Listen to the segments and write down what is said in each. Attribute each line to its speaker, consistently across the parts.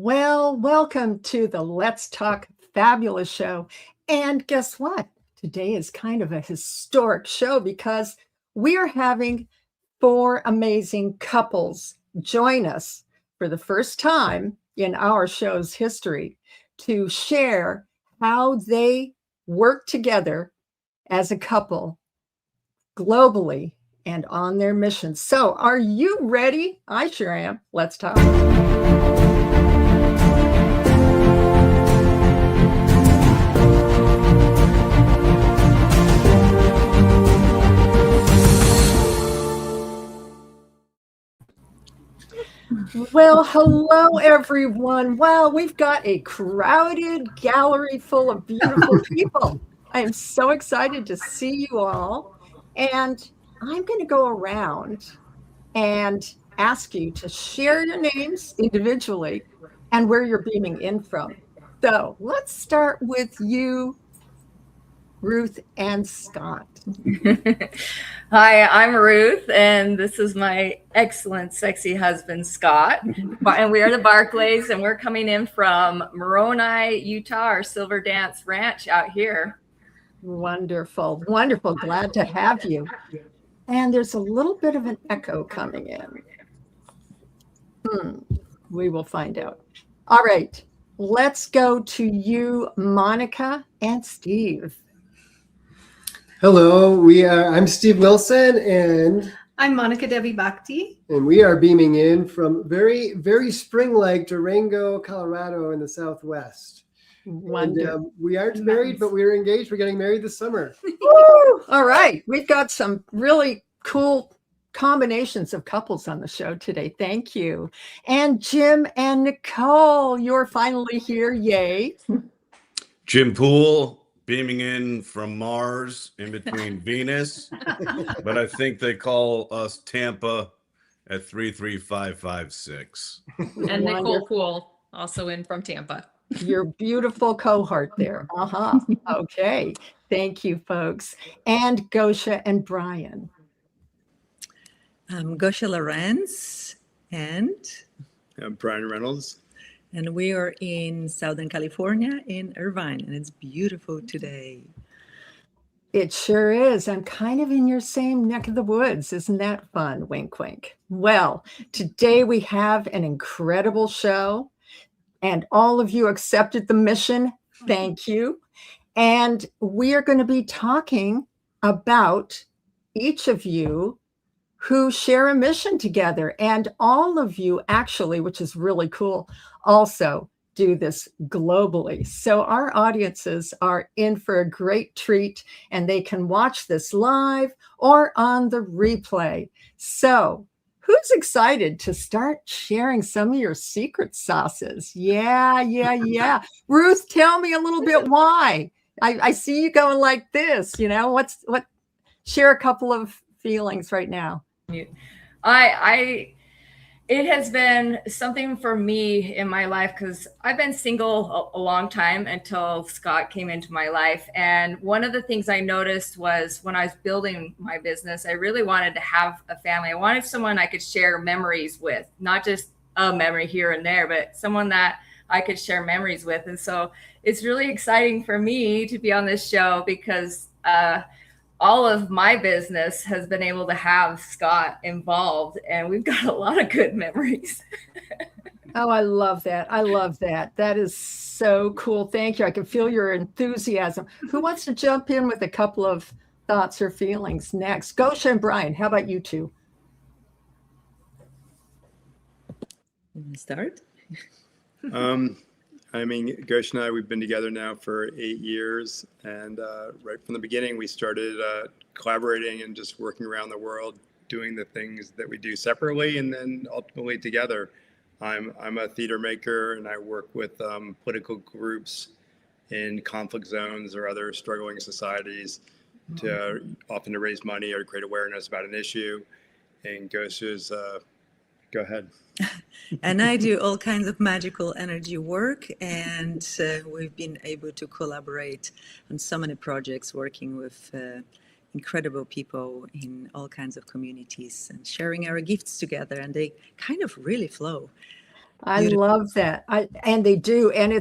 Speaker 1: Well, welcome to the Let's Talk Fabulous show. And guess what? Today is kind of a historic show because we are having four amazing couples join us for the first time in our show's history to share how they work together as a couple globally and on their mission. So, are you ready? I sure am. Let's talk. Well, hello, everyone. Wow, we've got a crowded gallery full of beautiful people. I am so excited to see you all. And I'm going to go around and ask you to share your names individually and where you're beaming in from. So let's start with you, Ruth and Scott.
Speaker 2: Hi, I'm Ruth, and this is my excellent, sexy husband, Scott. And we are the Barclays, and we're coming in from Moroni, Utah, our Silver Dance Ranch out here.
Speaker 1: Wonderful, wonderful. Glad to have you. And there's a little bit of an echo coming in. We will find out. All right, let's go to you, Monica and Steve.
Speaker 3: Hello, I'm Steve Wilson, and
Speaker 4: I'm Monica Devi Bhakti.
Speaker 3: And we are beaming in from very, very spring-like Durango, Colorado in the Southwest. And, we aren't married, but we're engaged. We're getting married this summer.
Speaker 1: Woo! All right, we've got some really cool combinations of couples on the show today. Thank you. And Jim and Nicole, you're finally here. Yay.
Speaker 5: Jim Poole. Beaming in from Mars, in between Venus, but I think they call us Tampa at 33556.
Speaker 6: And Nicole Poole, also in from Tampa.
Speaker 1: Your beautiful cohort there. Okay. Thank you, folks. And Gosha and Brian.
Speaker 7: I'm Gosha Lorenz, and
Speaker 8: I'm Bryan Reynolds.
Speaker 7: And we are in Southern California in Irvine, and it's beautiful today.
Speaker 1: It sure is. I'm kind of in your same neck of the woods. Isn't that fun? Wink, wink. Well, today we have an incredible show, and all of you accepted the mission. Thank you. And we are going to be talking about each of you who share a mission together. And all of you actually, which is really cool, also do this globally. So our audiences are in for a great treat, and they can watch this live or on the replay. So who's excited to start sharing some of your secret sauces? Yeah. Ruth, tell me a little bit why. I see you going like this, share a couple of feelings right now.
Speaker 2: It has been something for me in my life because I've been single a long time until Scott came into my life. And one of the things I noticed was when I was building my business, I really wanted to have a family. I wanted someone I could share memories with, not just a memory here and there, but someone that I could share memories with. And so it's really exciting for me to be on this show because all of my business has been able to have Scott involved, and we've got a lot of good memories.
Speaker 1: Oh, I love that. That is so cool. Thank you. I can feel your enthusiasm. Who wants to jump in with a couple of thoughts or feelings next? Gosha and Brian, how about you two?
Speaker 7: Start?
Speaker 8: Gosha and I, we've been together now for 8 years. And right from the beginning, we started collaborating and just working around the world, doing the things that we do separately and then ultimately together. I'm a theater maker, and I work with political groups in conflict zones or other struggling societies often to raise money or to create awareness about an issue. And Gosha's, go ahead.
Speaker 7: And I do all kinds of magical energy work, and we've been able to collaborate on so many projects, working with incredible people in all kinds of communities and sharing our gifts together, and they kind of really flow.
Speaker 1: I love that. And they do. And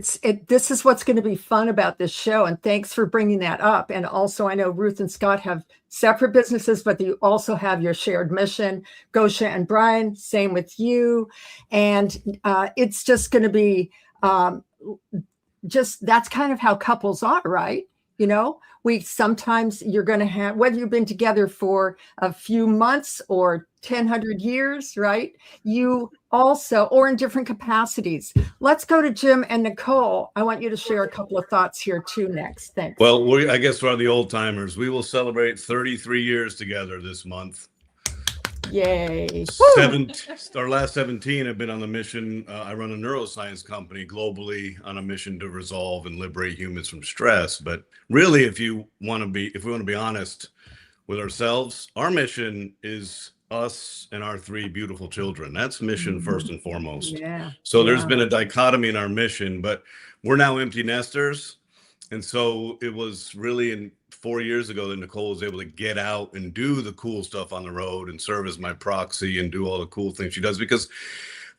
Speaker 1: this is what's going to be fun about this show. And thanks for bringing that up. And also, I know Ruth and Scott have separate businesses, but you also have your shared mission. Gosha and Brian, same with you. And it's just going to be that's kind of how couples are, right? You know, sometimes you're going to have, whether you've been together for a few months or 100 years, right? You also, or in different capacities. Let's go to Jim and Nicole. I want you to share a couple of thoughts here too next. Thanks.
Speaker 5: Well, I guess we're the old timers. We will celebrate 33 years together this month.
Speaker 1: Yay.
Speaker 5: Our last 17 have been on the mission. I run a neuroscience company globally on a mission to resolve and liberate humans from stress. But really, if we want to be honest with ourselves, our mission is us and our 3 beautiful children. That's mission first and foremost.
Speaker 1: Yeah.
Speaker 5: So there's been a dichotomy in our mission, but we're now empty nesters. And so it was really 4 years ago that Nicole was able to get out and do the cool stuff on the road and serve as my proxy and do all the cool things she does. Because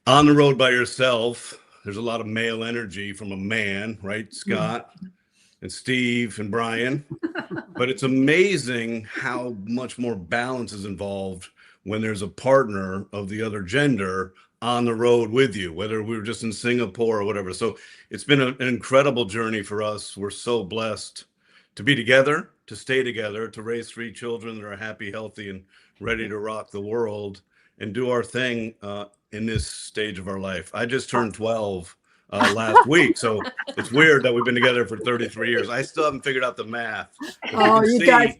Speaker 5: on the road by yourself, there's a lot of male energy from a man, right? Scott and Steve and Bryan. But it's amazing how much more balance is involved when there's a partner of the other gender on the road with you, whether we were just in Singapore or whatever. So it's been an incredible journey for us. We're so blessed to be together, to stay together, to raise 3 children that are happy, healthy, and ready to rock the world and do our thing in this stage of our life. I just turned 12 last week, so it's weird that we've been together for 33 years. I still haven't figured out the math.
Speaker 1: You guys.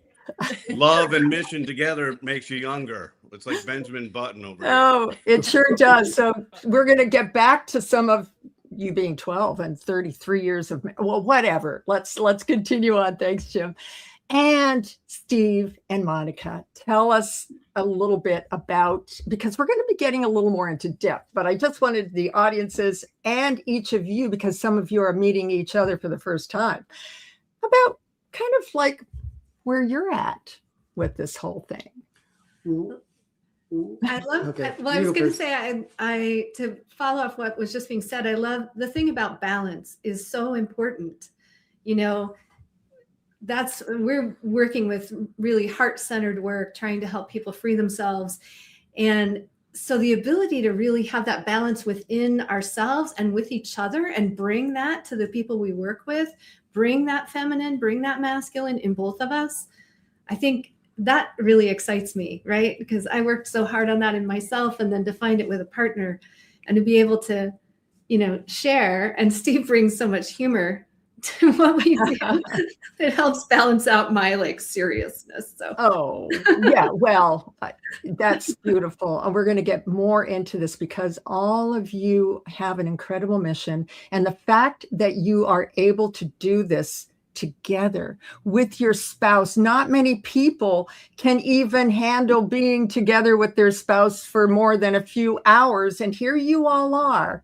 Speaker 5: Love and mission together makes you younger. It's like Benjamin Button over here.
Speaker 1: Oh, it sure does. So we're going to get back to some of you being 12 and 33 years of, well, whatever. Let's continue on. Thanks, Jim. And Steve and Monica, tell us a little bit about, because we're going to be getting a little more into depth, but I just wanted the audiences and each of you, because some of you are meeting each other for the first time, about kind of like where you're at with this whole thing.
Speaker 4: I love, well, I was going to say, I to follow up what was just being said, I love the thing about balance is so important. You know, we're working with really heart-centered work, trying to help people free themselves. And so the ability to really have that balance within ourselves and with each other and bring that to the people we work with, bring that feminine, bring that masculine in both of us, I think that really excites me, right? Because I worked so hard on that in myself, and then to find it with a partner and to be able to, you know, share. And Steve brings so much humor to what we do. It helps balance out my like seriousness. So,
Speaker 1: oh yeah, well, that's beautiful. And we're going to get more into this because all of you have an incredible mission. And the fact that you are able to do this together with your spouse, not many people can even handle being together with their spouse for more than a few hours. And here you all are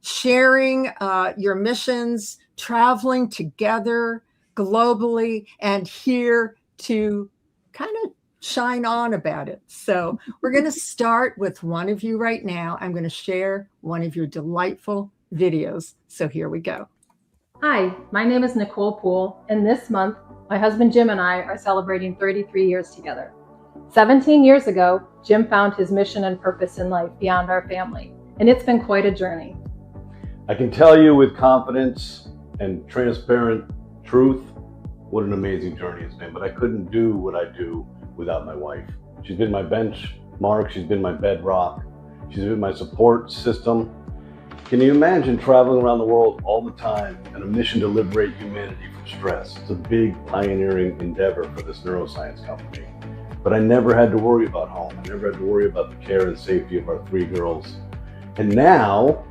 Speaker 1: sharing your missions, traveling together globally, and here to kind of shine on about it. So we're going to start with one of you right now. I'm going to share one of your delightful videos. So here we go.
Speaker 9: Hi, my name is Nicole Poole, and this month, my husband Jim and I are celebrating 33 years together. 17 years ago, Jim found his mission and purpose in life beyond our family, and it's been quite a journey.
Speaker 10: I can tell you with confidence and transparent truth what an amazing journey it's been, but I couldn't do what I do without my wife. She's been my benchmark, she's been my bedrock, she's been my support system. Can you imagine traveling around the world all the time on a mission to liberate humanity from stress? It's a big pioneering endeavor for this neuroscience company. But I never had to worry about home. I never had to worry about the care and safety of our 3 girls. And now,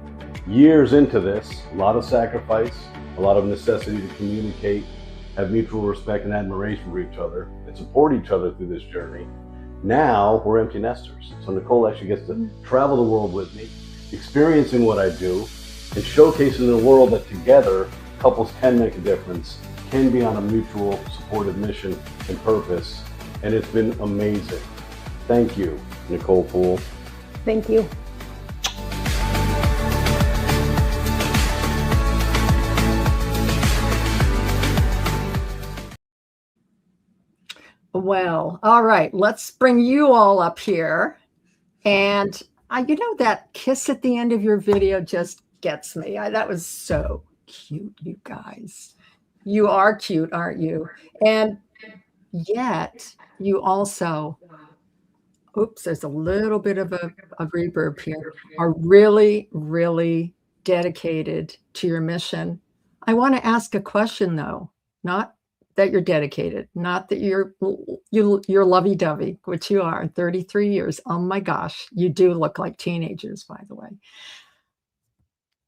Speaker 10: years into this, a lot of sacrifice, a lot of necessity to communicate, have mutual respect and admiration for each other, and support each other through this journey. Now, we're empty nesters. So Nicole actually gets to travel the world with me, experiencing what I do, and showcasing the world that together, couples can make a difference, can be on a mutual supportive mission and purpose, and it's been amazing. Thank you, Nicole Poole.
Speaker 9: Thank you.
Speaker 1: Well, all right, let's bring you all up here. And you know, that kiss at the end of your video just gets me. That was so cute, you guys. You are cute, aren't you? And yet you also, oops, there's a little bit of a reverb here, are really, really dedicated to your mission. I want to ask a question though, not that you're dedicated, not that you're lovey-dovey, which you are, 33 years. Oh my gosh, you do look like teenagers, by the way.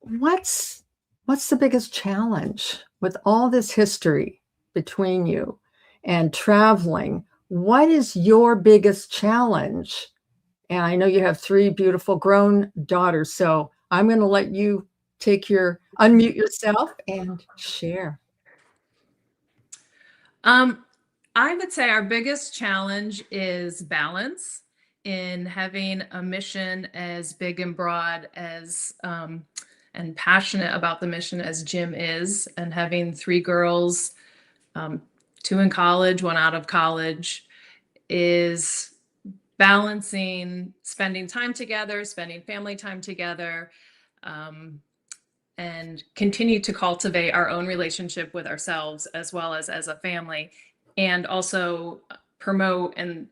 Speaker 1: What's the biggest challenge with all this history between you and traveling? What is your biggest challenge? And I know you have 3 beautiful grown daughters, so I'm going to let you unmute yourself and share.
Speaker 6: I would say our biggest challenge is balance in having a mission as big and broad as and passionate about the mission as Jim is, and having 3 girls, 2 in college, 1 out of college, is balancing spending time together, spending family time together, and continue to cultivate our own relationship with ourselves as well as a family, and also promote and,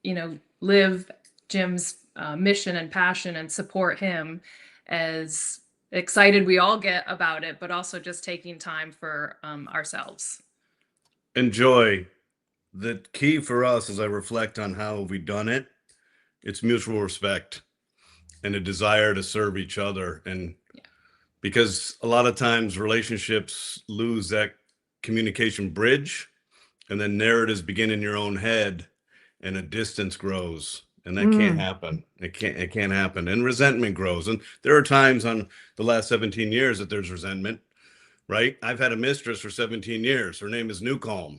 Speaker 6: you know, live Jim's mission and passion and support him, as excited we all get about it, but also just taking time for ourselves.
Speaker 5: Enjoy. The key for us, as I reflect on how we've done it, it's mutual respect and a desire to serve each other. And because a lot of times relationships lose that communication bridge, and then narratives begin in your own head and a distance grows, and that can't happen. It can't happen. And resentment grows. And there are times on the last 17 years that there's resentment, right? I've had a mistress for 17 years. Her name is Nicole.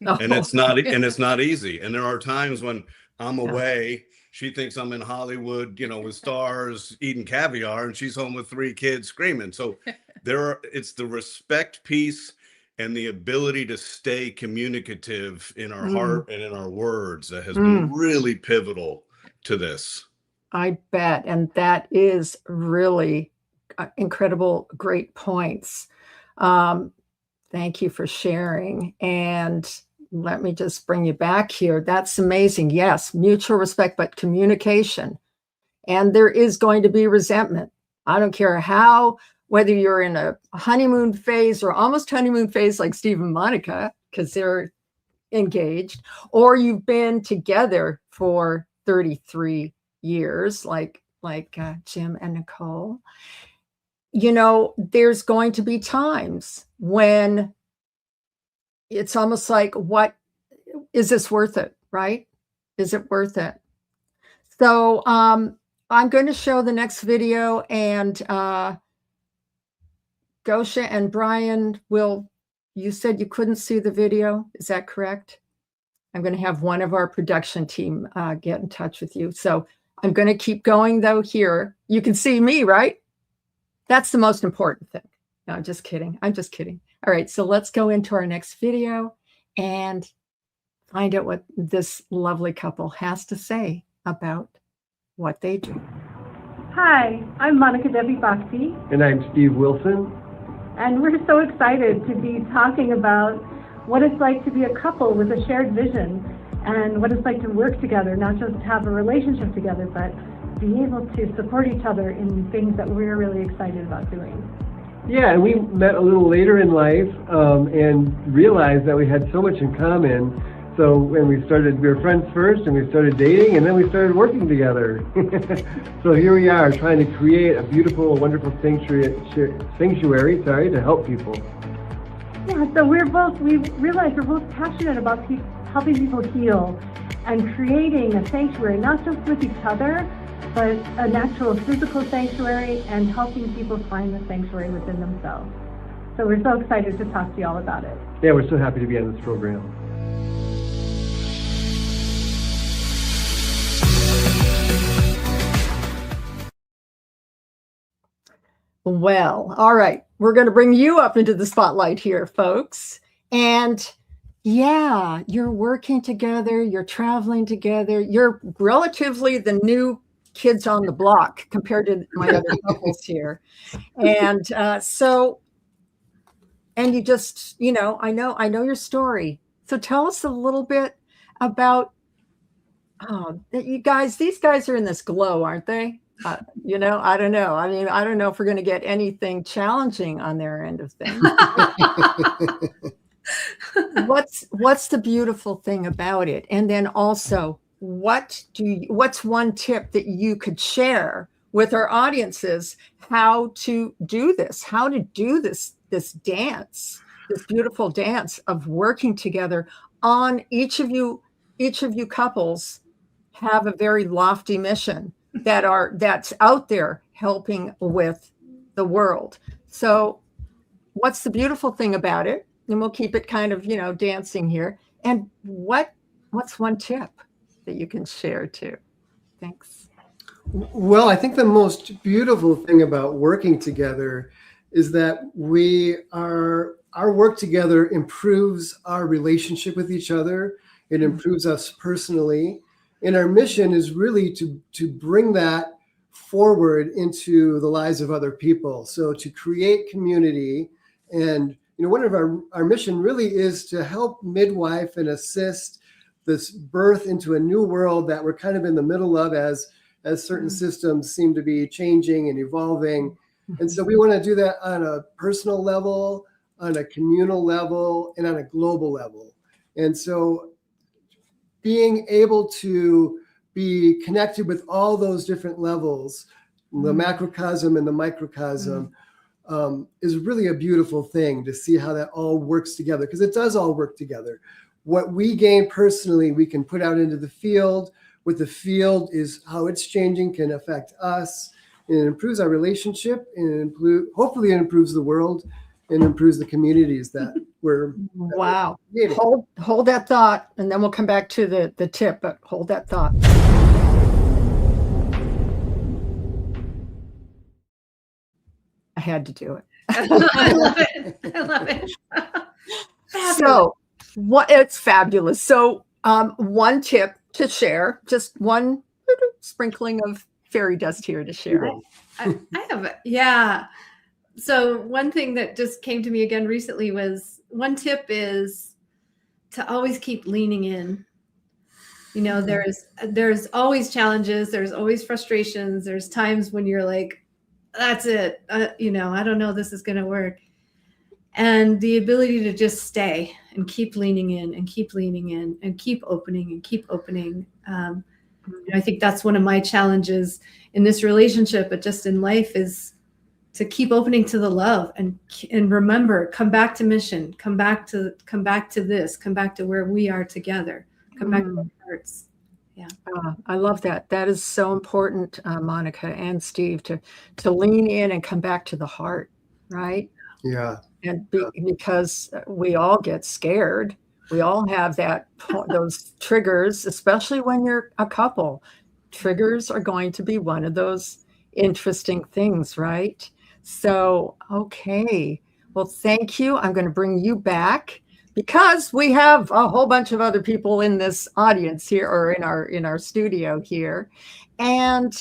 Speaker 5: And it's not easy. And there are times when I'm away, she thinks I'm in Hollywood, you know, with stars eating caviar, and she's home with 3 kids screaming. So it's the respect piece and the ability to stay communicative in our heart and in our words that has been really pivotal to this.
Speaker 1: I bet. And that is really incredible, great points. Thank you for sharing. And let me just bring you back here. That's amazing. Yes, mutual respect, but communication. And there is going to be resentment. I don't care whether you're in a honeymoon phase or almost honeymoon phase like Steve and Monica, because they're engaged, or you've been together for 33 years, like Jim and Nicole. You know, there's going to be times when it's almost like, what is this worth it, right? Is it worth it? So I'm going to show the next video, and Gosha and Brian you said you couldn't see the video. Is that correct? I'm going to have one of our production team get in touch with you. So I'm going to keep going though here. You can see me, right? That's the most important thing. No, I'm just kidding. I'm just kidding. All right, so let's go into our next video and find out what this lovely couple has to say about what they do.
Speaker 11: Hi, I'm Monica Devi Bhakti.
Speaker 3: And I'm Steve Wilson.
Speaker 11: And we're so excited to be talking about what it's like to be a couple with a shared vision, and what it's like to work together, not just have a relationship together, but be able to support each other in things that we're really excited about doing.
Speaker 3: Yeah, and we met a little later in life and realized that we had so much in common. So when we were friends first, and we started dating, and then we started working together. So here we are trying to create a beautiful, wonderful sanctuary to help people.
Speaker 11: Yeah, so we realized we're both passionate about helping people heal and creating a sanctuary, not just with each other, but an actual physical sanctuary, and helping people find the sanctuary within themselves. So we're so excited to talk to you all about it.
Speaker 3: Yeah, we're so happy to be on this program.
Speaker 1: Well, all right. We're going to bring you up into the spotlight here, folks. And Yeah, you're working together, you're traveling together, you're relatively the new kids on the block compared to my other couples here. And and you just, I know your story. So tell us a little bit about these guys are in this glow, aren't they? I don't know. I mean, I don't know if we're going to get anything challenging on their end of things. What's the beautiful thing about it? And then also, what's one tip that you could share with our audiences how to do this dance, this beautiful dance of working together on each of you couples have a very lofty mission that's out there helping with the world. So what's the beautiful thing about it? And we'll keep it kind of, dancing here. And what's one tip that you can share too? Thanks.
Speaker 12: Well, I think the most beautiful thing about working together is that our work together improves our relationship with each other. It improves us personally. And our mission is really to bring that forward into the lives of other people. So to create community. And one of our mission really is to help midwife and assist this birth into a new world that we're kind of in the middle of as certain systems seem to be changing and evolving. And so we want to do that on a personal level, on a communal level, and on a global level. And so being able to be connected with all those different levels, the macrocosm and the microcosm, is really a beautiful thing to see how that all works together, because it does all work together. What we gain personally, we can put out into the field. What the field is, how it's changing can affect us. And it improves our relationship, and hopefully it improves the world and improves the communities that we're
Speaker 1: wow. Hold that thought, and then we'll come back to the tip, but hold that thought. I had to do it.
Speaker 4: I love it.
Speaker 1: So it's fabulous. So one tip to share, just one sprinkling of fairy dust here to share.
Speaker 4: I have, yeah. So one thing that just came to me again recently was, one tip is to always keep leaning in. There's always challenges. There's always frustrations. There's times when you're like, that's it. I don't know, this is going to work. And the ability to just stay and keep leaning in and keep leaning in and keep opening and keep opening. I think that's one of my challenges in this relationship, but just in life, is to keep opening to the love and remember, come back to mission, come back to this, come back to where we are together, come back to our hearts. Yeah.
Speaker 1: I love that. That is so important, Monica and Steve, to lean in and come back to the heart, right?
Speaker 12: Yeah.
Speaker 1: And because we all get scared. We all have those triggers, especially when you're a couple. Triggers are going to be one of those interesting things, right? So, okay. Well, thank you. I'm going to bring you back because we have a whole bunch of other people in this audience here, or in our studio here. And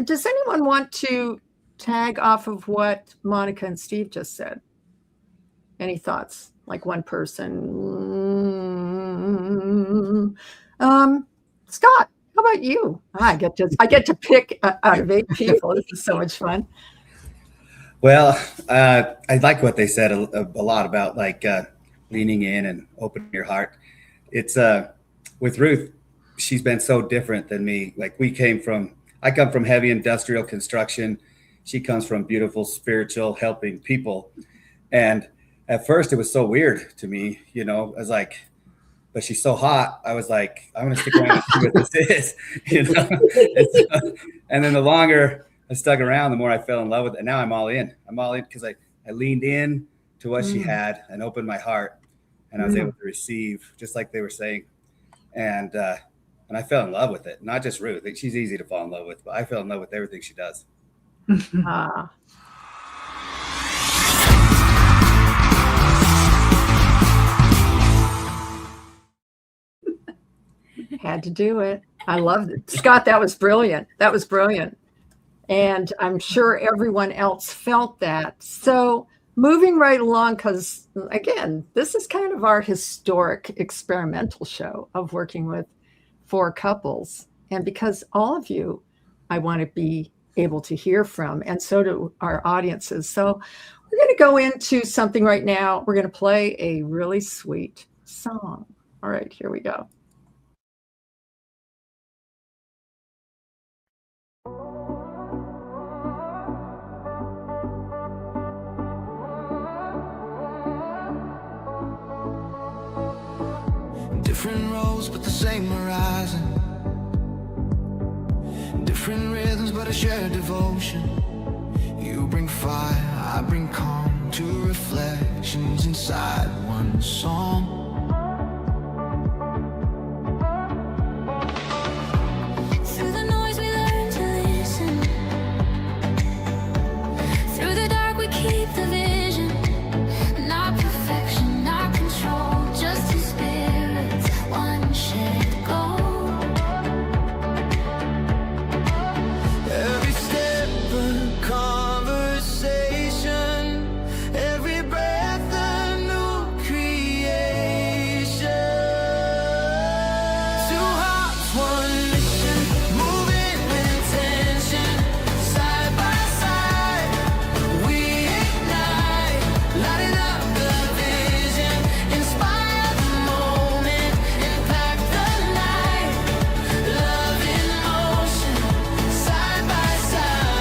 Speaker 1: does anyone want to tag off of what Monica and Steve just said? Any thoughts? Like one person. Scott, how about you? I get to pick out of 8 people. This is so much fun.
Speaker 13: Well, I like what they said a lot about leaning in and opening your heart. It's with Ruth, she's been so different than me. Like I come from heavy industrial construction. She comes from beautiful spiritual helping people. And at first it was so weird to me, I was like, but she's so hot. I was like, I'm going to stick around and see what this is, And then the longer I stuck around, the more I fell in love with it. And now I'm all in because I leaned in to what she had and opened my heart, and I was able to receive, just like they were saying. And I fell in love with it. Not just Ruth. She's easy to fall in love with, but I fell in love with everything she does.
Speaker 1: Had to do it. I loved it. Scott, that was brilliant. That was brilliant. And I'm sure everyone else felt that. So moving right along, because again, this is kind of our historic experimental show of working with 4 couples. And because all of you, I want to be able to hear from, and so do our audiences. So we're going to go into something right now. We're going to play a really sweet song. All right, here we go.
Speaker 14: Different roads, but the same horizon. Different rhythms, but a shared devotion. You bring fire, I bring calm. 2 reflections inside one song.
Speaker 15: Through the noise we learn to listen. Through the dark we keep the vision. Not perfection, not control, just 2 spirits, one shared goal.
Speaker 14: Every step a conversation, every breath a new creation. 2 hearts, one mission, moving with intention. Side by side, we ignite, lighting up the vision. Inspire the moment, impact the night. Love in motion, side by side,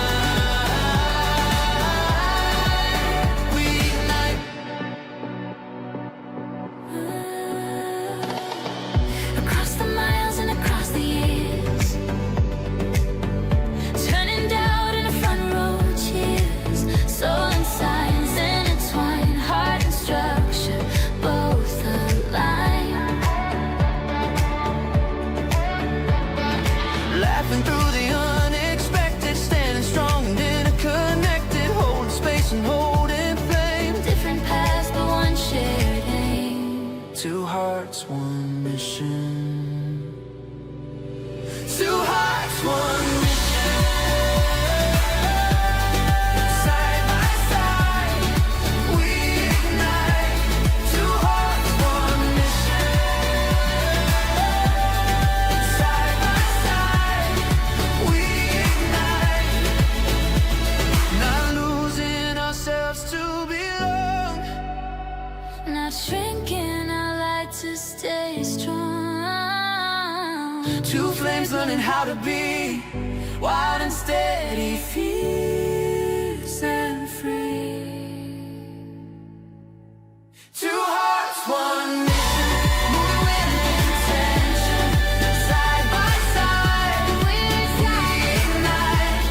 Speaker 14: we ignite.
Speaker 15: Across the miles and across the years, turning doubt into front row cheers. Soul and science intertwine, heart and structure both align.
Speaker 14: Laughing through the unexpected, standing strong and interconnected, holding space and holding flame.
Speaker 15: Different paths but one shared aim.
Speaker 14: 2 hearts, one mission. 2 hearts, one mission. Side by side, we ignite. 2 hearts, one mission. Side by side, we ignite. Not losing ourselves to belong.
Speaker 15: Not shrinking our light to stay strong.
Speaker 14: 2 flames learning how to be wild and steady, fierce and free. 2 hearts, one mission, moving with intention. Side by side, we ignite,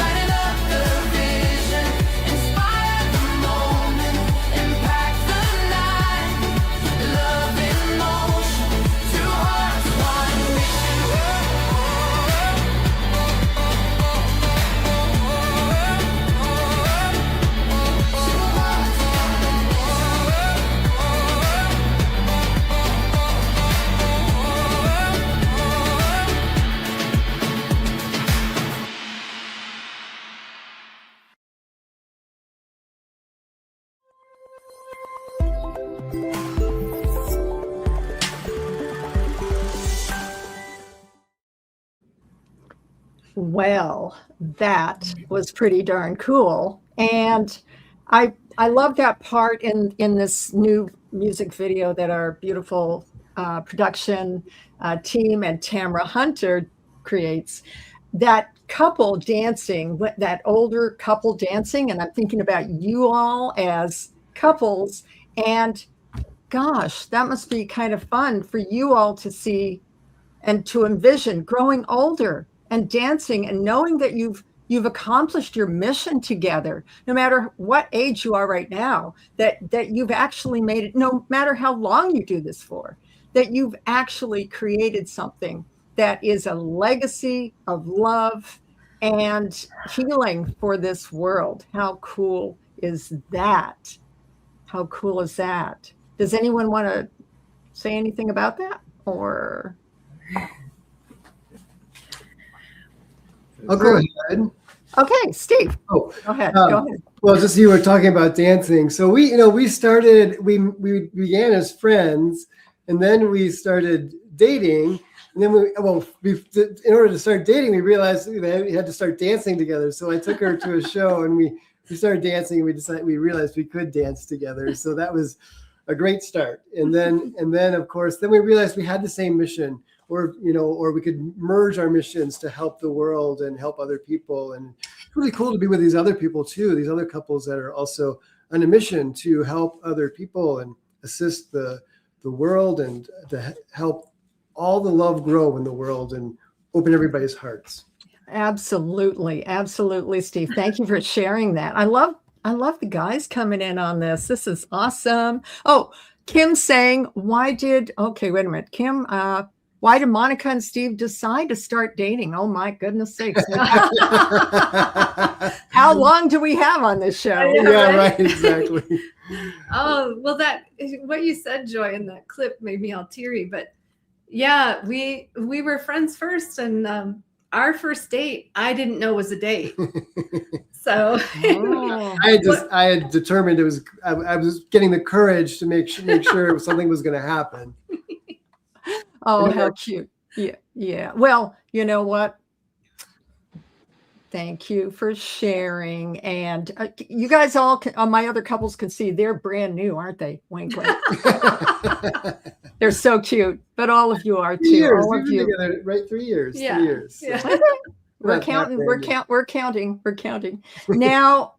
Speaker 14: lighting up the vision. Inspire the moment, impact the night. Love in motion, 2 hearts, one mission. 2 hearts,
Speaker 1: Well, that was pretty darn cool. And I love that part in this new music video that our beautiful production team and Tamara Hunter creates. That couple dancing, that older couple dancing, and I'm thinking about you all as couples. And gosh, that must be kind of fun for you all to see and to envision growing older and dancing and knowing that you've accomplished your mission together, no matter what age you are right now, that you've actually made it, no matter how long you do this for, that you've actually created something that is a legacy of love and healing for this world. How cool is that? How cool is that? Does anyone want to say anything about that? Or
Speaker 12: I'll go ahead.
Speaker 1: Okay, Steve.
Speaker 12: Oh,
Speaker 1: go ahead. Go ahead.
Speaker 12: Well, just you were talking about dancing. So we began as friends, and then we started dating. And then in order to start dating, we realized we had to start dancing together. So I took her to a show, and we started dancing, and we realized we could dance together. So that was a great start. And then of course, then we realized we had the same mission, or we could merge our missions to help the world and help other people. And it's really cool to be with these other people too, these other couples that are also on a mission to help other people and assist the world and to help all the love grow in the world and open everybody's hearts.
Speaker 1: Absolutely. Absolutely, Steve. Thank you for sharing that. I love the guys coming in on this. This is awesome. Oh, Kim saying, wait a minute. Kim, why did Monica and Steve decide to start dating? Oh my goodness sakes. How long do we have on this show?
Speaker 12: Yeah, right, exactly.
Speaker 4: Oh, well, what you said, Joy, in that clip made me all teary, but yeah, we were friends first, and our first date, I didn't know was a date. So
Speaker 12: I had determined I was getting the courage to make sure something was going to happen.
Speaker 1: Oh, how cute. Yeah. Well, you know what? Thank you for sharing. And you guys all, my other couples can see they're brand new, aren't they? Wink, wink. They're so cute, but all of you are too.
Speaker 12: 3 years.
Speaker 1: All of you.
Speaker 12: Together, right? 3 years.
Speaker 4: Yeah.
Speaker 12: 3 years.
Speaker 4: Yeah.
Speaker 1: We're counting. We're counting. Now,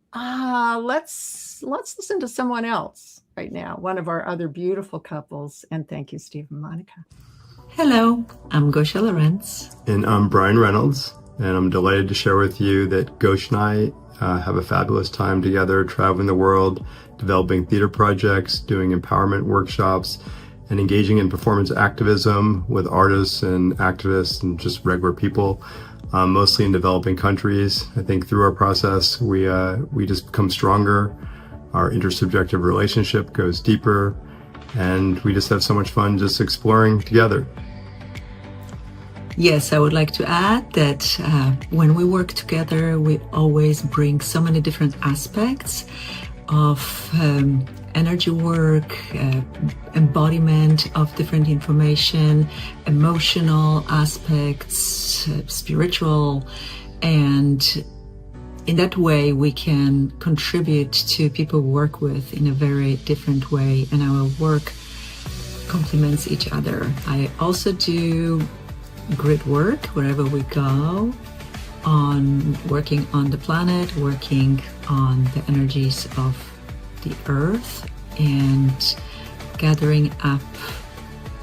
Speaker 1: let's listen to someone else right now. One of our other beautiful couples. And thank you, Steve and Monica.
Speaker 16: Hello, I'm Gosha Lorenz.
Speaker 17: And I'm Brian Reynolds. And I'm delighted to share with you that Gosha and I have a fabulous time together, traveling the world, developing theater projects, doing empowerment workshops, and engaging in performance activism with artists and activists and just regular people, mostly in developing countries. I think through our process, we just become stronger. Our intersubjective relationship goes deeper, and we just have so much fun just exploring together.
Speaker 16: Yes, I would like to add that when we work together, we always bring so many different aspects of energy work, embodiment of different information, emotional aspects, spiritual, and in that way we can contribute to people we work with in a very different way, and our work complements each other. I also do grid work wherever we go, on working on the planet, working on the energies of the earth, and gathering up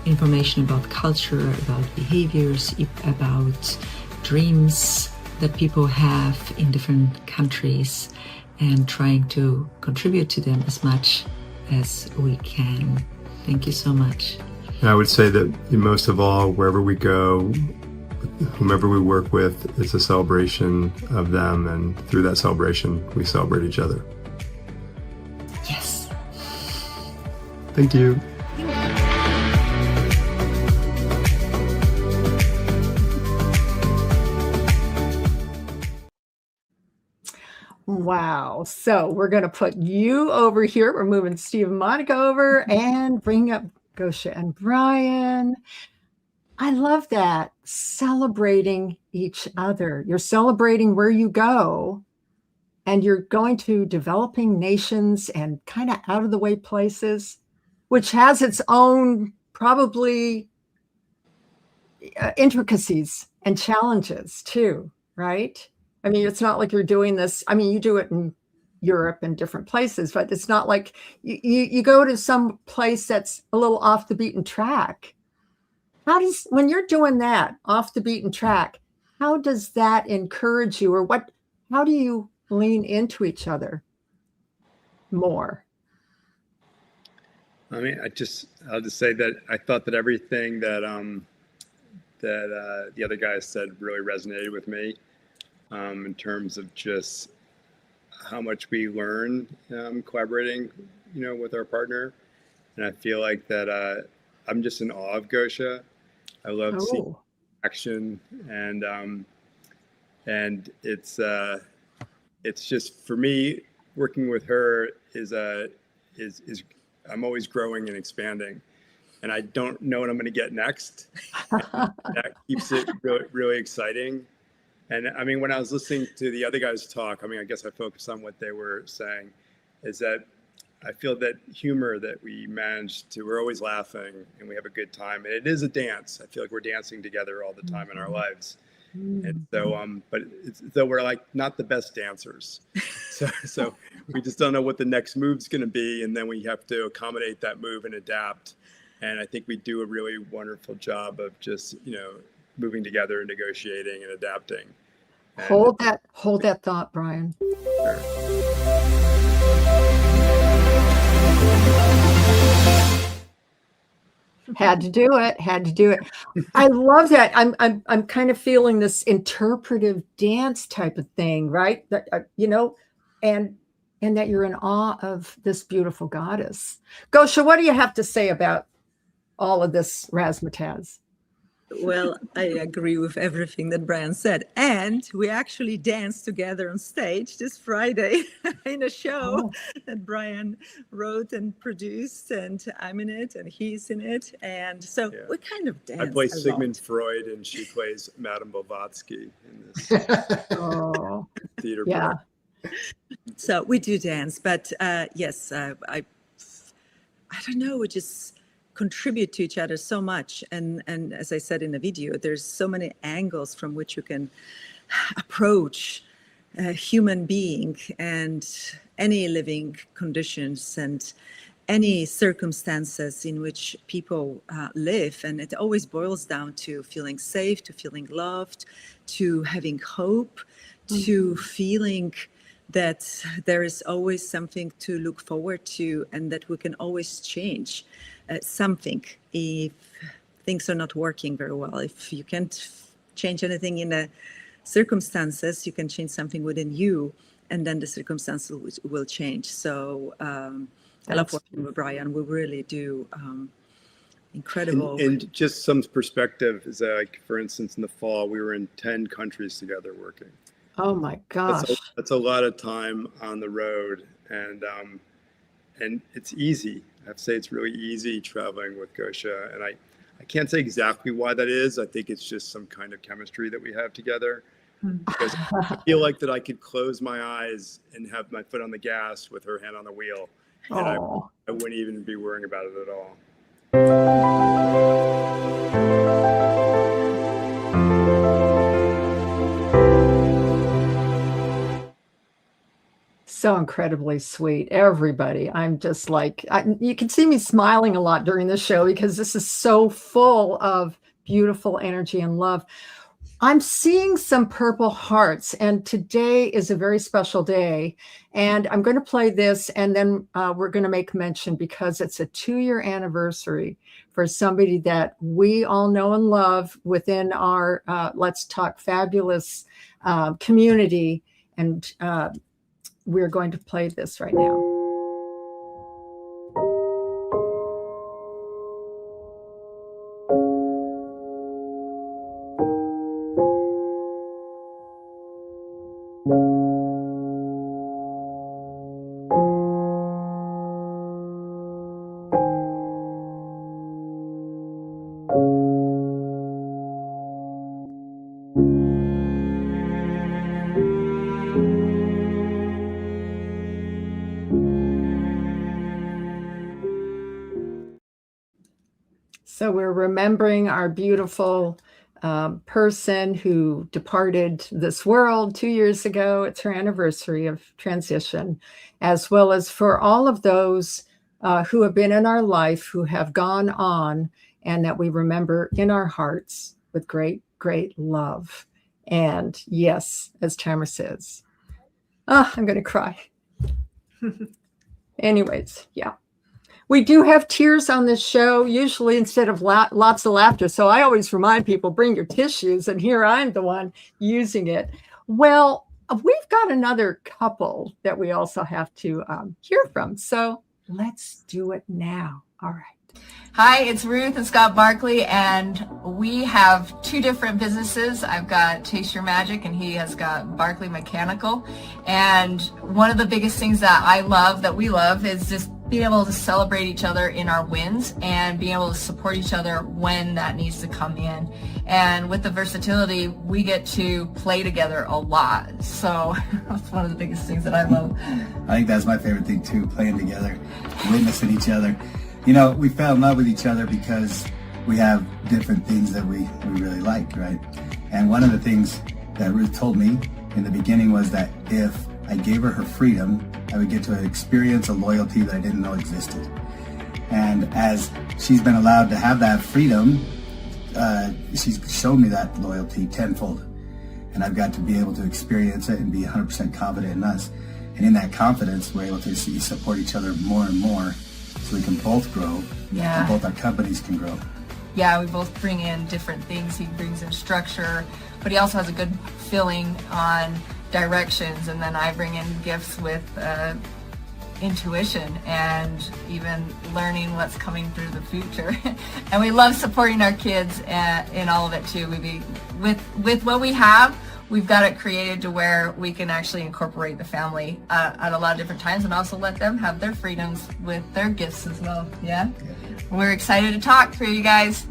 Speaker 16: information about culture, about behaviors, about dreams that people have in different countries, and trying to contribute to them as much as we can. Thank you so much.
Speaker 17: And I would say that most of all, wherever we go, whomever we work with, it's a celebration of them, and through that celebration, we celebrate each other.
Speaker 16: Yes.
Speaker 17: Thank you.
Speaker 1: Wow. So we're going to put you over here. We're moving Steve and Monica over and bring up Gosha and Brian. I love that. Celebrating each other. You're celebrating where you go, and you're going to developing nations and kind of out of the way places, which has its own probably intricacies and challenges too, right? I mean, it's not like you're doing this. I mean, you do it in Europe and different places, but it's not like you go to some place that's a little off the beaten track. When you're doing that off the beaten track, how does that encourage you, or how do you lean into each other more?
Speaker 8: I mean, I'll just say that I thought that everything that the other guys said really resonated with me, in terms of just how much we learn collaborating, with our partner. And I feel like that I'm just in awe of Gosia. I love seeing action, and it's just, for me, working with her is I'm always growing and expanding, and I don't know what I'm going to get next. That keeps it really, really exciting. And I mean, when I was listening to the other guys talk, I mean, I guess I focused on what they were saying, is that I feel that humor that we manage to, we're always laughing and we have a good time. And it is a dance. I feel like we're dancing together all the time in our lives. And so, but though we're like not the best dancers. So we just don't know what the next move's going to be. And then we have to accommodate that move and adapt. And I think we do a really wonderful job of just, moving together and negotiating and adapting. And
Speaker 1: hold that thought, Brian.
Speaker 8: Sure.
Speaker 1: Had to do it. I love that. I'm kind of feeling this interpretive dance type of thing, right? That and that you're in awe of this beautiful goddess. Gosia, what do you have to say about all of this razzmatazz?
Speaker 7: Well, I agree with everything that Brian said. And we actually danced together on stage this Friday in a show that Brian wrote and produced, and I'm in it and he's in it. And so we kind of danced.
Speaker 8: I play Sigmund Freud and she plays Madame Blavatsky in this theater play.
Speaker 7: So we do dance, but yes, I don't know, we just contribute to each other so much, and as I said in the video, there's so many angles from which you can approach a human being and any living conditions and any circumstances in which people live, and it always boils down to feeling safe, to feeling loved, to having hope, to feeling that there is always something to look forward to, and that we can always change something if things are not working very well. If you can't change anything in the circumstances, you can change something within you, and then the circumstances will change. So I love working with Brian. We really do incredible.
Speaker 8: And just some perspective is that, like, for instance, in the fall, we were in 10 countries together working.
Speaker 1: Oh my gosh.
Speaker 8: That's a lot of time on the road, and it's easy. I have to say it's really easy traveling with Gosia, and I can't say exactly why that is. I think it's just some kind of chemistry that we have together. Because I feel like that I could close my eyes and have my foot on the gas with her hand on the wheel, and I wouldn't even be worrying about it at all.
Speaker 1: So incredibly sweet, everybody. I'm just like, you can see me smiling a lot during this show because this is so full of beautiful energy and love. I'm seeing some purple hearts, and today is a very special day. And I'm going to play this, and then we're going to make mention because it's a 2-year anniversary for somebody that we all know and love within our Let's Talk Fabulous community. And we're going to play this right now. So we're remembering our beautiful person who departed this world 2 years ago. It's her anniversary of transition, as well as for all of those who have been in our life, who have gone on, and that we remember in our hearts with great, great love. And yes, as Tamara says, I'm going to cry. Anyways, yeah. We do have tears on this show, usually instead of lots of laughter. So I always remind people, bring your tissues, and here I'm the one using it. Well, we've got another couple that we also have to hear from. So let's do it now. All right.
Speaker 18: Hi, it's Ruth and Scott Barclay, and we have two different businesses. I've got Taste Your Magic, and he has got Barclay Mechanical. And one of the biggest things that we love, is just being able to celebrate each other in our wins and being able to support each other when that needs to come in. And with the versatility, we get to play together a lot. So that's one of the biggest things that I love.
Speaker 13: I think that's my favorite thing too, playing together, witnessing each other. You know, we fell in love with each other because we have different things that we really like, right? And one of the things that Ruth told me in the beginning was that if I gave her freedom, I would get to experience a loyalty that I didn't know existed. And as she's been allowed to have that freedom, she's shown me that loyalty tenfold. And I've got to be able to experience it and be 100% confident in us. And in that confidence, we're able to support each other more and more, so we can both grow, and both our companies can grow.
Speaker 18: Yeah, we both bring in different things. He brings in structure, but he also has a good feeling on directions, and then I bring in gifts with intuition and even learning what's coming through the future. And we love supporting our kids in all of it too. With what we have, we've got it created to where we can actually incorporate the family at a lot of different times, and also let them have their freedoms with their gifts as well. Yeah, we're excited to talk for you guys.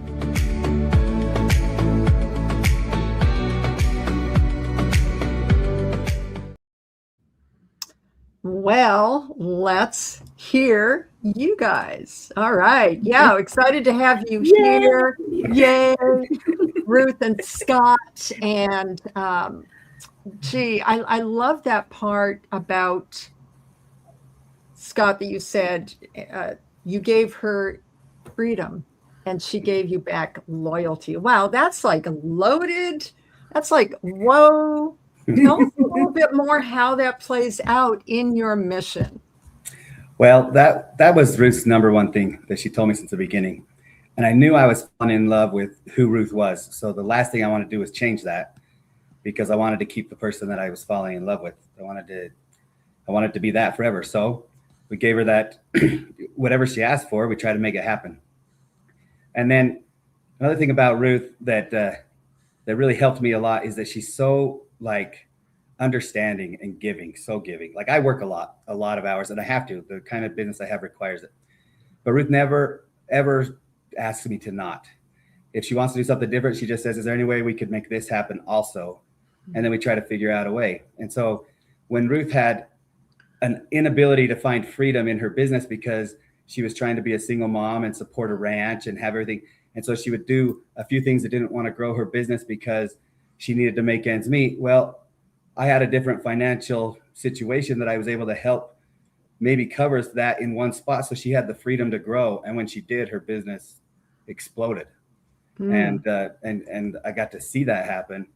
Speaker 1: Well, let's hear you guys. All right. Yeah, excited to have you here. Yay. Ruth and Scott. And I love that part about Scott that you said you gave her freedom and she gave you back loyalty. Wow, that's like loaded. That's like, whoa. Tell us a little bit more how that plays out in your mission.
Speaker 13: Well, that was Ruth's number one thing that she told me since the beginning. And I knew I was falling in love with who Ruth was. So the last thing I wanted to do was change that, because I wanted to keep the person that I was falling in love with. I wanted to be that forever. So we gave her that, whatever she asked for, we tried to make it happen. And then another thing about Ruth that really helped me a lot is that she's so like understanding and giving, so giving. Like I work a lot of hours, and I have to. The kind of business I have requires it. But Ruth never ever asks me to not. If she wants to do something different, she just says, "Is there any way we could make this happen also?" And then we try to figure out a way. And so when Ruth had an inability to find freedom in her business because she was trying to be a single mom and support a ranch and have everything, and so she would do a few things that didn't want to grow her business because she needed to make ends meet. Well, I had a different financial situation that I was able to help maybe covers that in one spot. So she had the freedom to grow. And when she did, her business exploded. And I got to see that happen.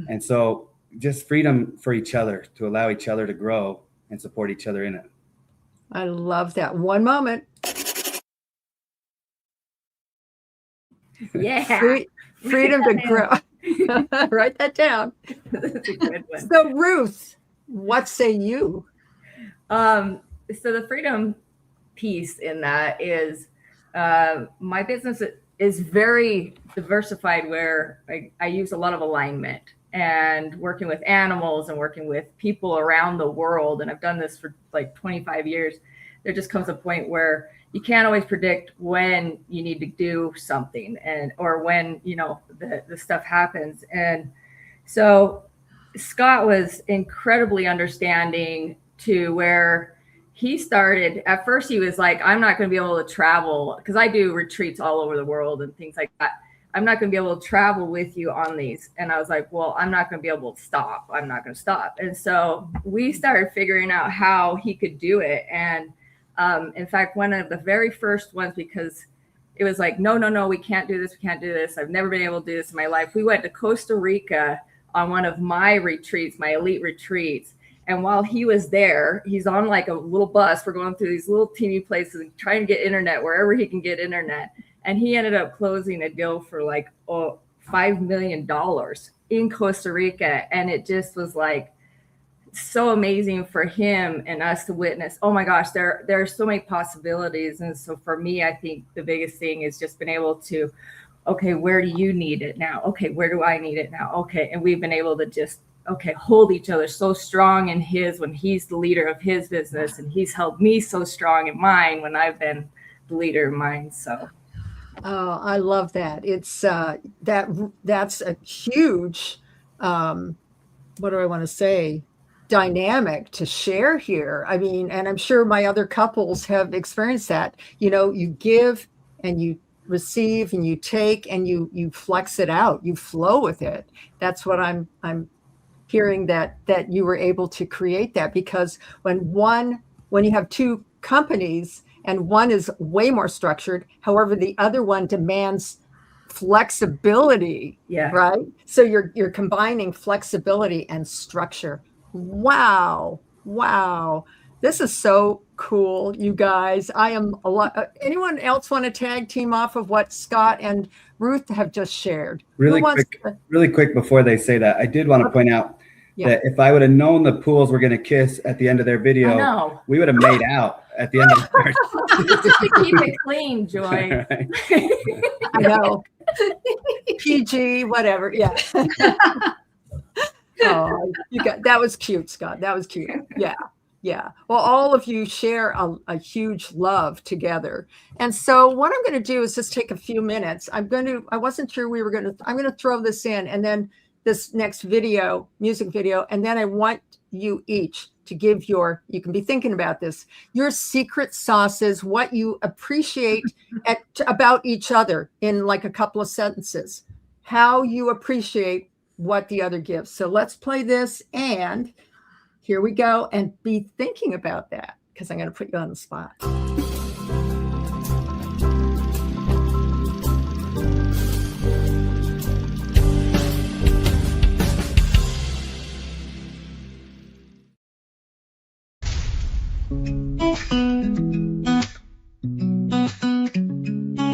Speaker 13: And so just freedom for each other, to allow each other to grow and support each other in it.
Speaker 1: I love that. One moment.
Speaker 2: Yeah.
Speaker 1: Freedom to grow. Write that down.
Speaker 2: That's a good one.
Speaker 1: So Ruth, what say you?
Speaker 2: So the freedom piece in that is my business is very diversified, where I use a lot of alignment and working with animals and working with people around the world. And I've done this for like 25 years. There just comes a point where you can't always predict when you need to do something or when, the stuff happens. And so Scott was incredibly understanding to where he started. At first he was like, I'm not going to be able to travel, because I do retreats all over the world and things like that. I'm not going to be able to travel with you on these. And I was like, well, I'm not going to be able to stop. I'm not going to stop. And so we started figuring out how he could do it. And in fact, one of the very first ones, because it was like, no, we can't do this. We can't do this. I've never been able to do this in my life. We went to Costa Rica on one of my retreats, my elite retreats. And while he was there, he's on like a little bus. We're going through these little teeny places and trying to get internet wherever he can get internet. And he ended up closing a deal for like $5 million in Costa Rica. And it just was like so amazing for him and us to witness. Oh my gosh, there are so many possibilities. And so for me, I think the biggest thing is just been able to, okay, where do you need it now? Okay, where do I need it now? Okay. And we've been able to just, okay, hold each other so strong in his, when he's the leader of his business, and he's held me so strong in mine when I've been the leader of mine. So.
Speaker 1: Oh, I love that. It's that's a huge, what do I want to say, dynamic to share here. I mean, and I'm sure my other couples have experienced that. You know, you give and you receive and you take and you flex it out, you flow with it. That's what I'm hearing, that you were able to create that, because when you have two companies and one is way more structured, however, the other one demands flexibility, right? So you're combining flexibility and structure. Wow. This is so cool, you guys. I am a lot. Anyone else want to tag team off of what Scott and Ruth have just shared?
Speaker 13: Really quick before they say that, I did want to point out that if I would have known the Pooles were going to kiss at the end of their video, we would have made out at the end of the
Speaker 2: Just to keep it clean, Joy.
Speaker 1: I know. PG, whatever. Yeah. Oh, that was cute, Scott. That was cute. Yeah. Well, all of you share a huge love together. And so what I'm going to do is just take a few minutes. I wasn't sure I'm going to throw this in, and then this next music video. And then I want you each to give you can be thinking about this, your secret sauces, what you appreciate about each other in like a couple of sentences, how you appreciate what the other gives. So let's play this, and here we go, and be thinking about that, because I'm going to put you on the spot.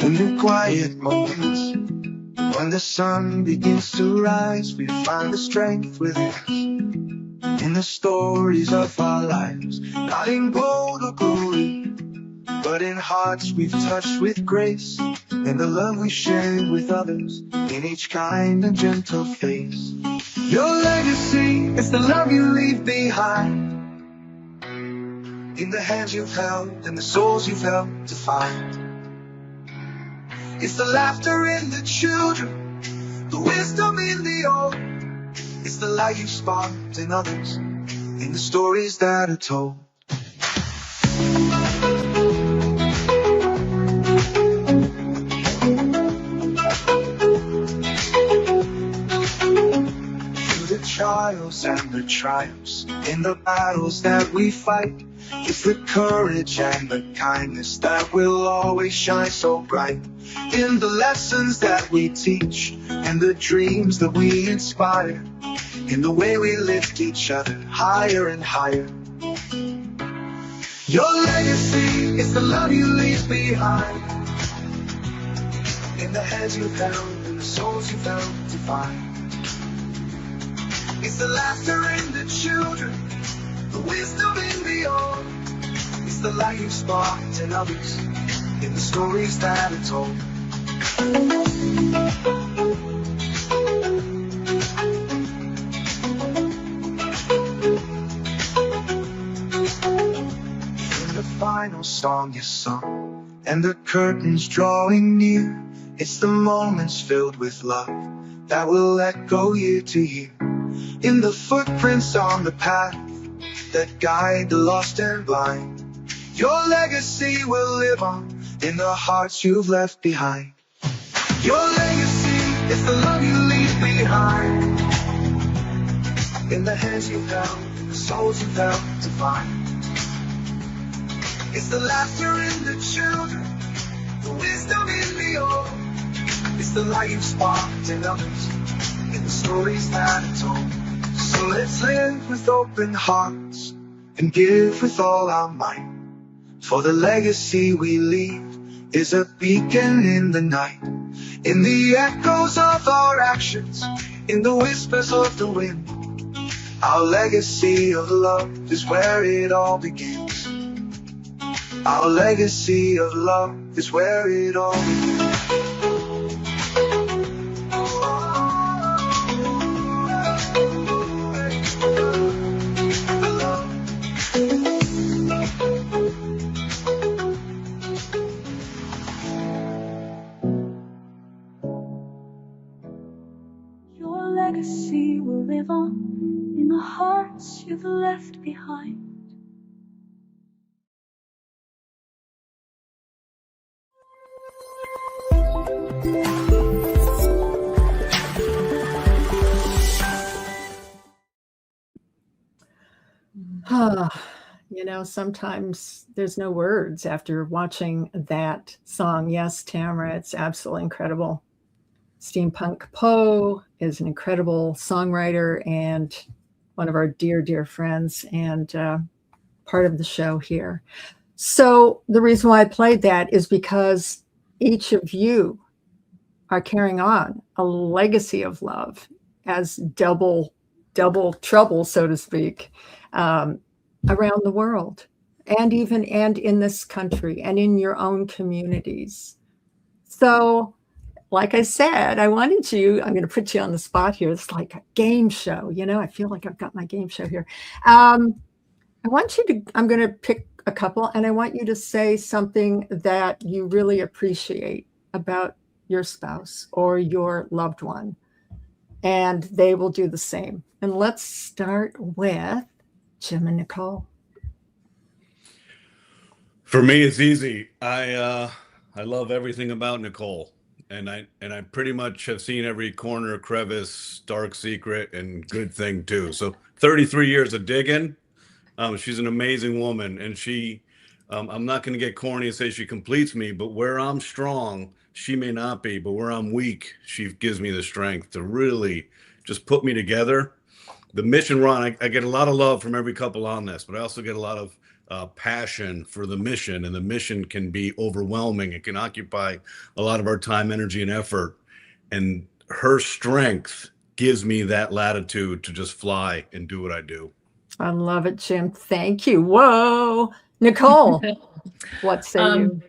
Speaker 14: In the quiet moments, when the sun begins to rise, we find the strength within us. In the stories of our lives, not in gold or glory, but in hearts we've touched with grace, in the love we share with others, in each kind and gentle face. Your legacy is the love you leave behind, in the hands you've held and the souls you've helped to find. It's the laughter in the children, the wisdom in the old. It's the light you sparked in others, in the stories that are told. Through the trials and the triumphs, in the battles that we fight, it's the courage and the kindness that will always shine so bright. In the lessons that we teach and the dreams that we inspire, in the way we lift each other higher and higher. Your legacy is the love you leave behind, in the hands you've held and the souls you've helped to find. It's the laughter in the children, the wisdom in the old. It's the light you've sparked in others, in the stories that are told. In the final song you sung, and the curtains drawing near, it's the moments filled with love that will echo year to year. In the footprints on the path that guide the lost and blind, your legacy will live on in the hearts you've left behind. Your legacy is the love you leave behind, in the hands you've held, the souls you've helped to find. It's the laughter in the children, the wisdom in the old. It's the light you've sparked in others, in the stories that are told. So let's live with open hearts and give with all our might, for the legacy we leave is a beacon in the night, in the echoes of our actions, in the whispers of the wind. Our legacy of love is where it all begins. Our legacy of love is where it all begins.
Speaker 15: Your legacy will live on in the hearts you've left behind.
Speaker 1: You know, sometimes there's no words after watching that song. Yes, Tamara, it's absolutely incredible. Steampunk Poe is an incredible songwriter and one of our dear, dear friends and part of the show here. So the reason why I played that is because each of you are carrying on a legacy of love as double trouble, so to speak, around the world and in this country and in your own communities. So like I said, I'm going to put you on the spot here. It's like a game show. You know, I feel like I've got my game show here. I'm going to pick a couple and I want you to say something that you really appreciate about your spouse or your loved one. And they will do the same. And let's start with Jim and Nicole.
Speaker 5: For me, it's easy. I love everything about Nicole. And I pretty much have seen every corner, crevice, dark secret, and good thing too. So 33 years of digging. She's an amazing woman, and I'm not going to get corny and say she completes me, but where I'm strong, she may not be, but where I'm weak, she gives me the strength to really just put me together. The mission run, I get a lot of love from every couple on this, but I also get a lot of passion for the mission, and the mission can be overwhelming. It can occupy a lot of our time, energy, and effort. And her strength gives me that latitude to just fly and do what I do.
Speaker 1: I love it, Jim. Thank you. Whoa. Nicole, what say you?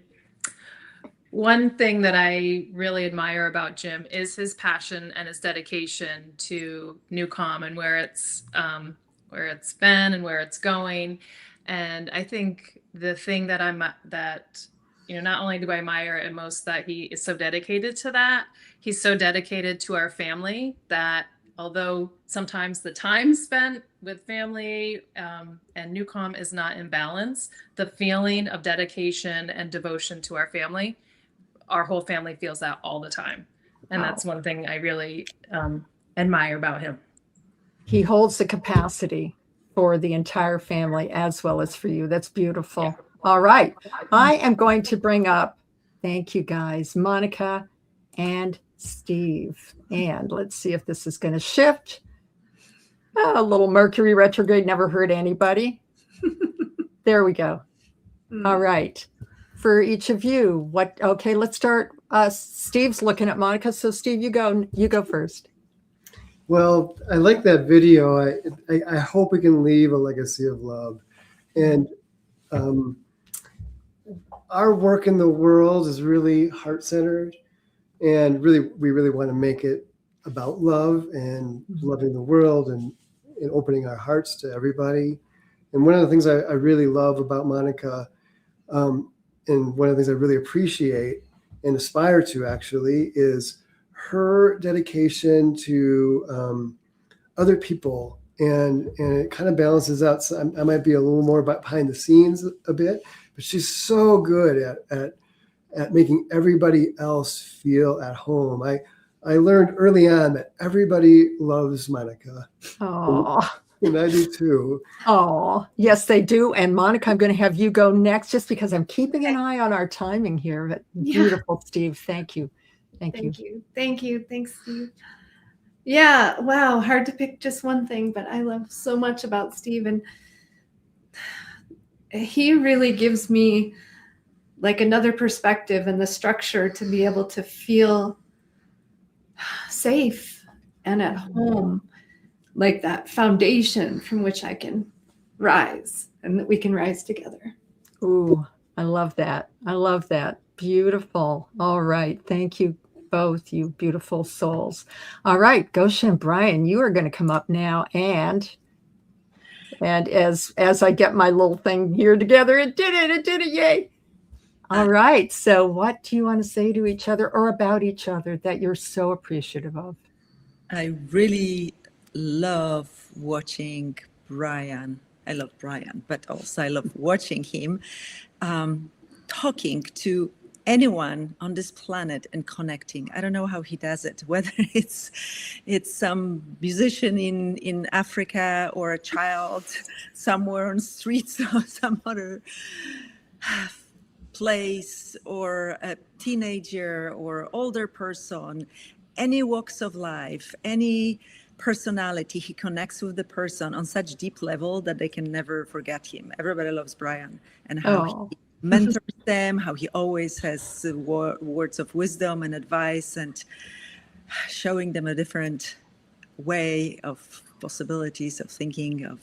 Speaker 6: One thing that I really admire about Jim is his passion and his dedication to Newcom and where it's been and where it's going. And I think the thing that not only do I admire it most that he is so dedicated to that, he's so dedicated to our family that although sometimes the time spent with family and Newcom is not in balance, the feeling of dedication and devotion to our family, our whole family feels that all the time. And
Speaker 1: Wow.
Speaker 6: That's one thing I really admire about him.
Speaker 1: He holds the capacity for the entire family as well as for you. That's beautiful. Yeah. All right. I am going to bring up, thank you guys, Monica and Steve. And let's see if this is going to shift. A little Mercury retrograde never hurt anybody. There we go. All right. For each of you, okay, let's start. Steve's looking at Monica. So Steve, you go first.
Speaker 12: Well, I like that video. I hope we can leave a legacy of love. And our work in the world is really heart-centered. And we really want to make it about love and loving the world and opening our hearts to everybody. And one of the things I really love about Monica, and one of the things I really appreciate and aspire to actually, is her dedication to other people, and it kind of balances out. So I might be a little more behind the scenes a bit, but she's so good at making everybody else feel at home. I learned early on that everybody loves Monica.
Speaker 1: Oh,
Speaker 12: and I do too.
Speaker 1: Oh, yes, they do. And Monica, I'm going to have you go next, just because I'm keeping an eye on our timing here. But beautiful, Steve. Thank you. Thank you.
Speaker 4: Thanks, Steve. Yeah, wow, hard to pick just one thing, but I love so much about Steve, and he really gives me like another perspective and the structure to be able to feel safe and at home. like that foundation from which I can rise and that we can rise together.
Speaker 1: Ooh, I love that. I love that. Beautiful. All right. Thank you both, you beautiful souls. All right, Gosha and Brian, you are going to come up now, and as I get my little thing here together, it did it, yay. All right. So what do you want to say to each other or about each other that you're so appreciative of?
Speaker 7: I really love watching Bryan. I love Bryan, but also I love watching him talking to anyone on this planet and connecting. I don't know how he does it, whether it's some musician in Africa or a child somewhere on streets or some other place, or a teenager or older person, any walks of life, any personality, he connects with the person on such deep level that they can never forget him. Everybody loves Bryan, and how he mentors them, how he always has words of wisdom and advice, and showing them a different way of possibilities of thinking, of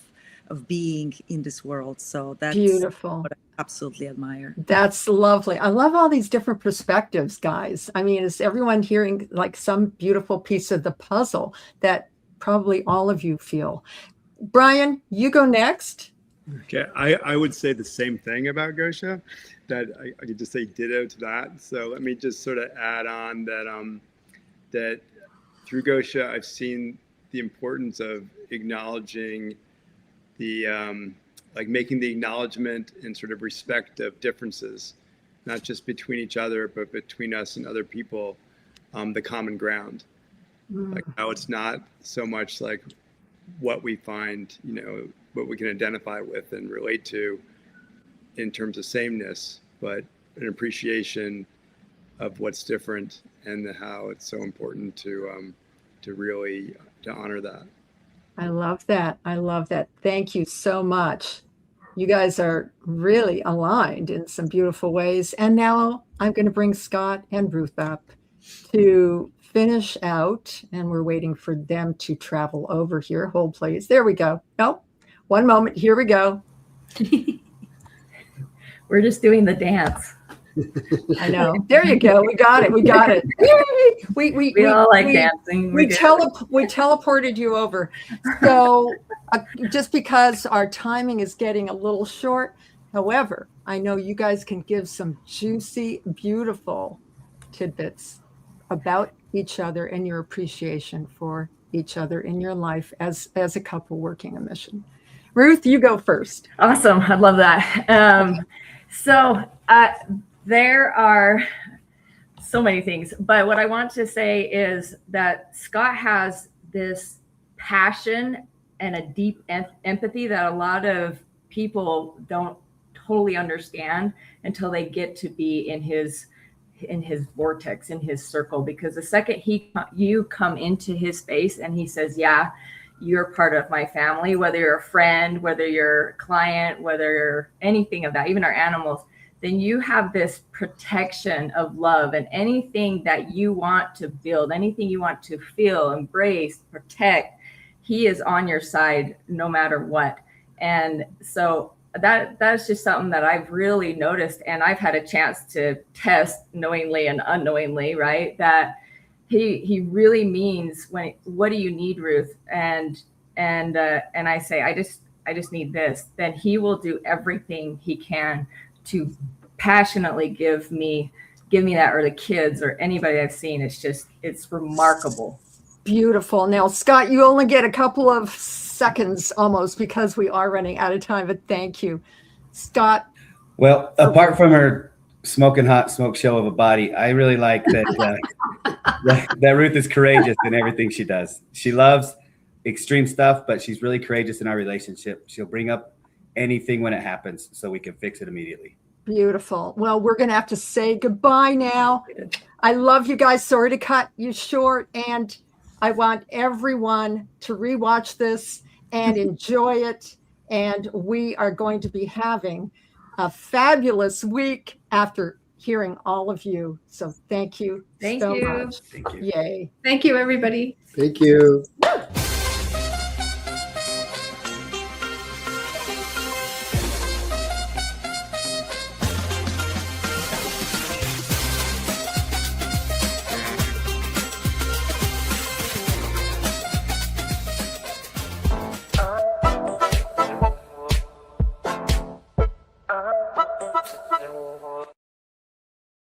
Speaker 7: being in this world. So that's
Speaker 1: beautiful.
Speaker 7: What I absolutely admire.
Speaker 1: That's lovely. I love all these different perspectives, guys. I mean, is everyone hearing like some beautiful piece of the puzzle that probably all of you feel? Bryan, you go next.
Speaker 8: Okay, I would say the same thing about Gosia, that I could just say ditto to that. So let me just sort of add on that that through Gosia, I've seen the importance of acknowledging the like making the acknowledgement and sort of respect of differences, not just between each other, but between us and other people, the common ground. Like how it's not so much like what we find, you know, what we can identify with and relate to in terms of sameness, but an appreciation of what's different and how it's so important to really honor that.
Speaker 1: I love that. I love that. Thank you so much. You guys are really aligned in some beautiful ways. And now I'm going to bring Scott and Ruth up to finish out, and we're waiting for them to travel over here. Hold, please. There we go. Oh, one moment. Here we go.
Speaker 2: We're just doing the dance.
Speaker 1: I know. There you go. We got it. We got it. Yay! We
Speaker 2: all like dancing.
Speaker 1: We teleported you over. So just because our timing is getting a little short, however, I know you guys can give some juicy, beautiful tidbits about each other and your appreciation for each other in your life as a couple working a mission. Ruth, you go first.
Speaker 2: Awesome. I love that. There are so many things, but what I want to say is that Scott has this passion and a deep empathy that a lot of people don't totally understand until they get to be in his vortex, in his circle, because the second you come into his space and he says, yeah, you're part of my family, whether you're a friend, whether you're a client, whether you're anything of that, even our animals, then you have this protection of love, and anything that you want to build, anything you want to feel, embrace, protect, he is on your side no matter what. And so that's just something that I've really noticed, and I've had a chance to test knowingly and unknowingly, right? That he really means what do you need, Ruth? And I say, I just need this. Then he will do everything he can to passionately give me that, or the kids or anybody I've seen. It's remarkable.
Speaker 1: Beautiful. Now, Scott, you only get a couple of seconds almost because we are running out of time, but thank you. Scott.
Speaker 13: Well, apart from her smoking hot smoke show of a body, I really like that that Ruth is courageous in everything she does. She loves extreme stuff, but she's really courageous in our relationship. She'll bring up anything when it happens so we can fix it immediately.
Speaker 1: Beautiful. Well, we're going to have to say goodbye now. I love you guys. Sorry to cut you short, and I want everyone to rewatch this and enjoy it. And we are going to be having a fabulous week after hearing all of you. So thank you so much.
Speaker 8: Thank you.
Speaker 1: Yay.
Speaker 4: Thank you, everybody.
Speaker 12: Thank you.
Speaker 15: Woo!